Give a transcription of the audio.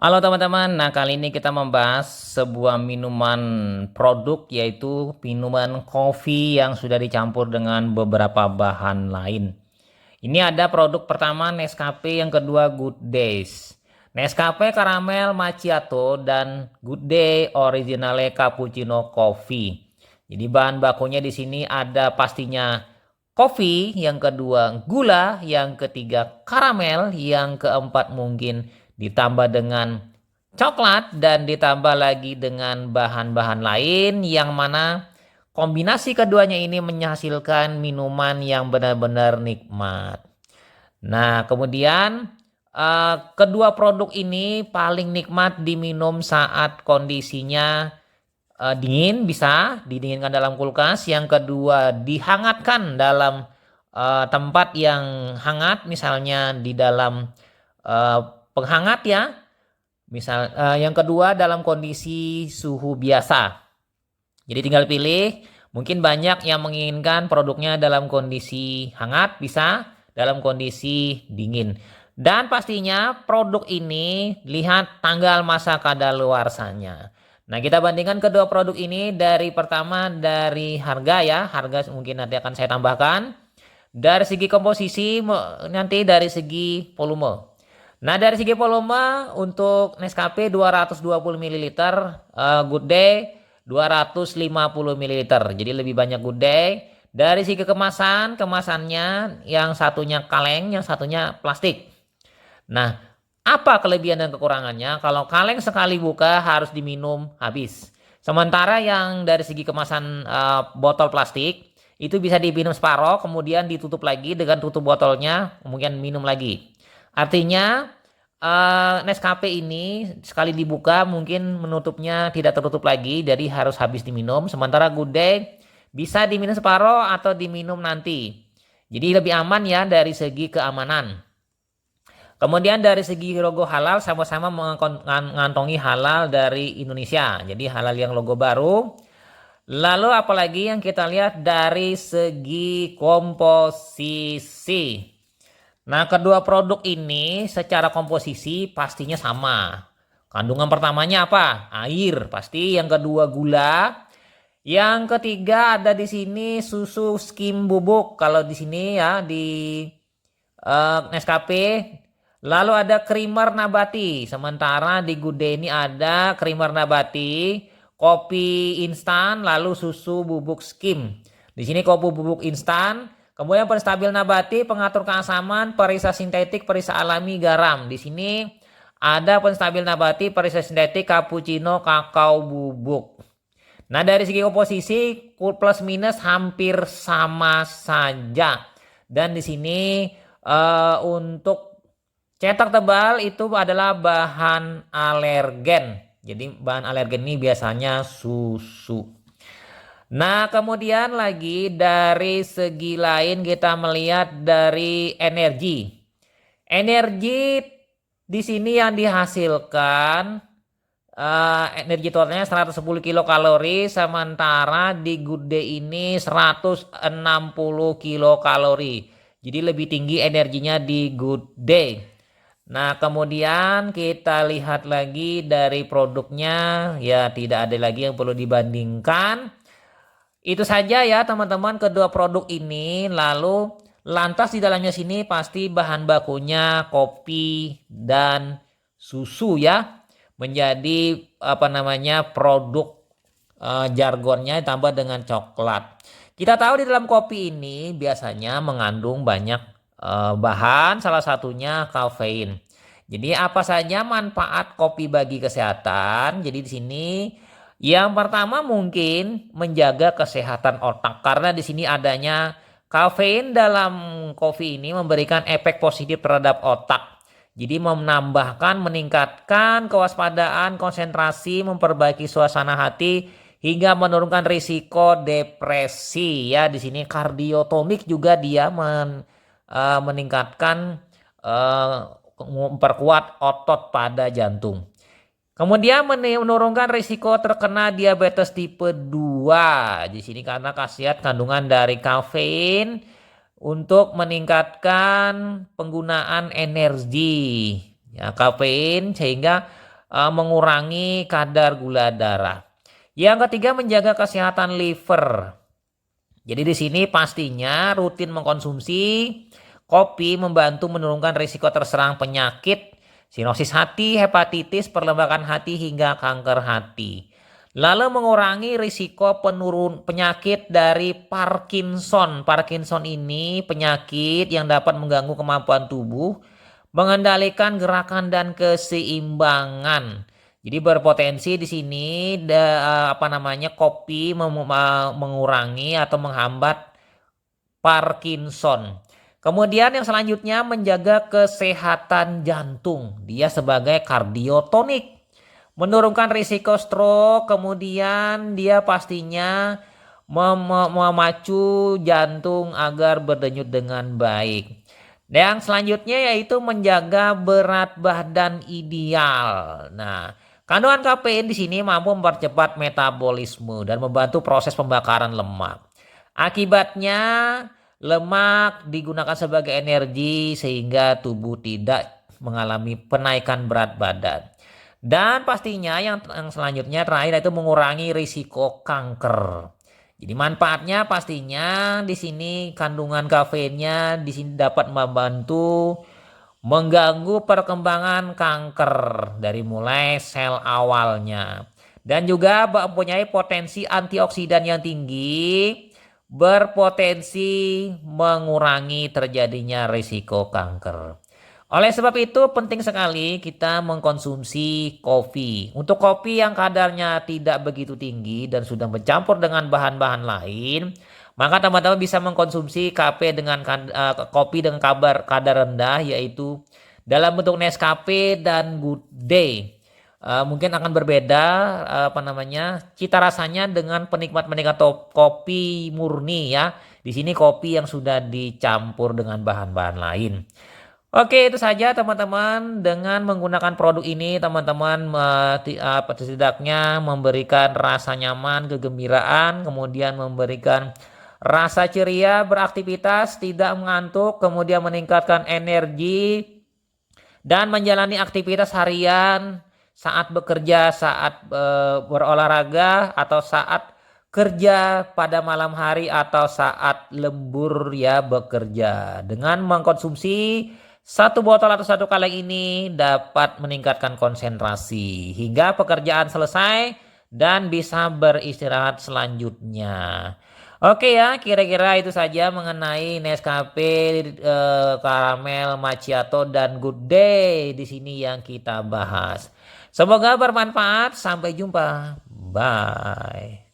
Halo teman-teman, nah kali ini kita membahas sebuah minuman produk yaitu minuman kopi yang sudah dicampur dengan beberapa bahan lain. Ini ada produk pertama Nescafe, yang kedua Good Days. Nescafe Caramel Macchiato dan Good Day Originale Cappuccino Coffee. Jadi bahan bakunya di sini ada pastinya kopi, yang kedua gula, yang ketiga karamel, yang keempat mungkin ditambah dengan coklat dan ditambah lagi dengan bahan-bahan lain yang mana kombinasi keduanya ini menghasilkan minuman yang benar-benar nikmat. Nah, kemudian kedua produk ini paling nikmat diminum saat kondisinya dingin, bisa didinginkan dalam kulkas. Yang kedua, dihangatkan dalam tempat yang hangat, misalnya di dalam eh, penghangat ya. Misal yang kedua dalam kondisi suhu biasa. Jadi tinggal pilih. Mungkin banyak yang menginginkan produknya dalam kondisi hangat, bisa dalam kondisi dingin. Dan pastinya produk ini lihat tanggal masa kadaluarsanya. Nah, kita bandingkan kedua produk ini. Dari pertama dari harga ya, harga mungkin nanti akan saya tambahkan. Dari segi komposisi, nanti dari segi volume. Nah, dari segi volume untuk Nescafe 220 ml, Good Day 250 ml. Jadi lebih banyak Good Day. Dari segi kemasan, kemasannya yang satunya kaleng, yang satunya plastik. Nah, apa kelebihan dan kekurangannya? Kalau kaleng sekali buka harus diminum habis. Sementara yang dari segi kemasan botol plastik itu bisa diminum separoh, kemudian ditutup lagi dengan tutup botolnya, kemudian minum lagi. Artinya Nescafe ini sekali dibuka mungkin menutupnya tidak tertutup lagi, jadi harus habis diminum. Sementara Good Day bisa diminum separoh atau diminum nanti. Jadi lebih aman ya dari segi keamanan. Kemudian dari segi logo halal, sama-sama mengantongi halal dari Indonesia. Jadi halal yang logo baru. Lalu apalagi yang kita lihat dari segi komposisi. Nah, kedua produk ini secara komposisi pastinya sama. Kandungan pertamanya apa? Air, pasti. Yang kedua gula. Yang ketiga ada di sini susu skim bubuk. Kalau di sini ya di Nescafe. Lalu ada creamer nabati. Sementara di Good Day ini ada creamer nabati, kopi instan, lalu susu bubuk skim. Di sini kopi bubuk instan, kemudian penstabil nabati, pengatur keasaman, perisa sintetik, perisa alami, garam. Di sini ada penstabil nabati, perisa sintetik, cappuccino, kakao bubuk. Nah, dari segi komposisi plus minus hampir sama saja. Dan di sini untuk cetak tebal itu adalah bahan alergen. Jadi bahan alergen ini biasanya susu. Nah, kemudian lagi dari segi lain kita melihat dari energi. Energi di sini yang dihasilkan energi totalnya 110 kilokalori, sementara di Good Day ini 160 kilokalori. Jadi lebih tinggi energinya di Good Day. Nah, kemudian kita lihat lagi dari produknya, ya tidak ada lagi yang perlu dibandingkan. Itu saja ya teman-teman kedua produk ini. Lalu lantas di dalamnya sini pasti bahan bakunya kopi dan susu ya. Menjadi apa namanya produk jargonnya ditambah dengan coklat. Kita tahu di dalam kopi ini biasanya mengandung banyak bahan, salah satunya kafein. Jadi apa saja manfaat kopi bagi kesehatan? Jadi di sini yang pertama mungkin menjaga kesehatan otak, karena di sini adanya kafein dalam kopi ini memberikan efek positif terhadap otak. Jadi menambahkan, meningkatkan kewaspadaan, konsentrasi, memperbaiki suasana hati hingga menurunkan risiko depresi ya. Di sini kardiotonik juga dia meningkatkan memperkuat otot pada jantung. Kemudian menurunkan risiko terkena diabetes tipe 2. Di sini karena khasiat kandungan dari kafein untuk meningkatkan penggunaan energi. Ya, kafein sehingga mengurangi kadar gula darah. Yang ketiga, menjaga kesehatan liver. Jadi di sini pastinya rutin mengkonsumsi kopi membantu menurunkan risiko terserang penyakit sirosis hati, hepatitis, perlembagan hati hingga kanker hati. Lalu mengurangi risiko penyakit dari Parkinson. Parkinson ini penyakit yang dapat mengganggu kemampuan tubuh, mengendalikan gerakan dan keseimbangan. Jadi berpotensi di sini kopi mengurangi atau menghambat Parkinson. Kemudian yang selanjutnya menjaga kesehatan jantung. Dia sebagai kardiotonik. Menurunkan risiko stroke, kemudian dia pastinya memacu jantung agar berdenyut dengan baik. Yang selanjutnya yaitu menjaga berat badan ideal. Nah, kandungan kafein di sini mampu mempercepat metabolisme dan membantu proses pembakaran lemak. Akibatnya lemak digunakan sebagai energi sehingga tubuh tidak mengalami penaikan berat badan. Dan pastinya yang selanjutnya terakhir itu mengurangi risiko kanker. Jadi manfaatnya pastinya di sini kandungan kafeinnya di sini dapat membantu mengganggu perkembangan kanker dari mulai sel awalnya. Dan juga mempunyai potensi antioksidan yang tinggi, berpotensi mengurangi terjadinya risiko kanker. Oleh sebab itu penting sekali kita mengkonsumsi kopi. Untuk kopi yang kadarnya tidak begitu tinggi dan sudah bercampur dengan bahan-bahan lain, maka teman-teman bisa mengkonsumsi kopi dengan kadar rendah, yaitu dalam bentuk Nescafe dan Good Day. Mungkin akan berbeda cita rasanya dengan penikmat-penikmat kopi murni ya. Di sini kopi yang sudah dicampur dengan bahan-bahan lain. Oke, itu saja teman-teman. Dengan menggunakan produk ini teman-teman setidaknya memberikan rasa nyaman, kegembiraan, kemudian memberikan rasa ceria beraktivitas, tidak mengantuk, kemudian meningkatkan energi dan menjalani aktivitas harian saat bekerja, saat berolahraga, atau saat kerja pada malam hari atau saat lembur ya bekerja. Dengan mengkonsumsi satu botol atau satu kaleng ini dapat meningkatkan konsentrasi hingga pekerjaan selesai dan bisa beristirahat selanjutnya. Oke ya, kira-kira itu saja mengenai Nescafe Caramel Macchiato dan Good Day di sini yang kita bahas. Semoga bermanfaat. Sampai jumpa. Bye.